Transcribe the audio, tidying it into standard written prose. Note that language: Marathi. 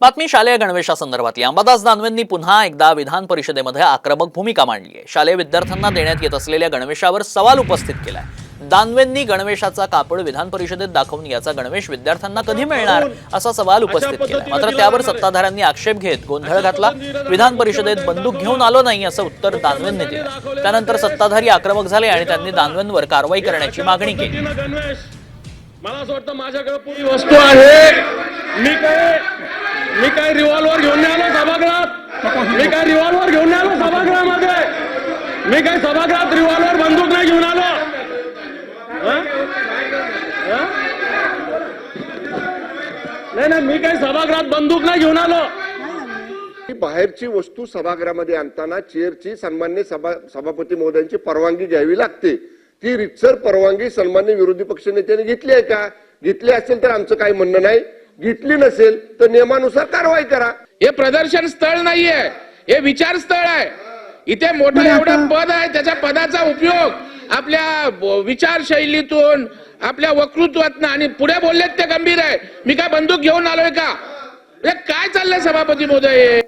बातमी शालेय गणवेशासंदर्भातली। अंबादास दानवेंनी पुन्हा एकदा विधान परिषदेमध्ये आक्रमक भूमिका मांडली आहे। शालेय विद्यार्थ्यांना देण्यात येत असलेल्या गणवेशावर सवाल उपस्थित केलाय। दानवेंनी गणवेशाचा कापड विधान परिषदेत दाखवून याचा गणवेश विद्यार्थ्यांना कधी मिळणार असा सवाल उपस्थित केला। मात्र त्यावर सत्ताधाऱ्यांनी आक्षेप घेत गोंधळ घातला। विधान परिषदेत बंदूक घेऊन आलो नाही असं उत्तर दानवेंनी दिलं। त्यानंतर सत्ताधारी आक्रमक झाले आणि त्यांनी दानवेंवर कारवाई करण्याची मागणी केली। मला असं वाटतं माझ्याकडे पुरी वस्तू आहे। मी काय रिव्हॉल्वर घेऊन आलो सभागृहात? मी काय रिव्हॉल्वर घेऊन आलो सभागृहामध्ये? मी काय सभागृहात रिव्हॉल्वर बंदूक नाही घेऊन आलो? नाही, मी काय सभागृहात बंदूक नाही घेऊन आलो। बाहेरची वस्तू सभागृहामध्ये आणताना चेअरची सन्मान्य सभापती महोदयांची परवानगी घ्यावी लागते। ती रितसर परवानगी सन्मान्य विरोधी पक्षनेत्याने घेतली आहे का? घेतली असेल तर आमचं काही म्हणणं नाही, घेतली नसेल तर नियमानुसार कारवाई करा। हे प्रदर्शन स्थळ नाहीये, हे विचार स्थळ आहे। इथे मोठं एवढं पद आहे, त्याच्या पदाचा उपयोग आपल्या विचारशैलीतून आपल्या वक्तृत्वातून आणि पुढे बोललेत ते गंभीर आहे। मी काय बंदूक घेऊन आलोय का? काय चाललंय सभापती महोदय?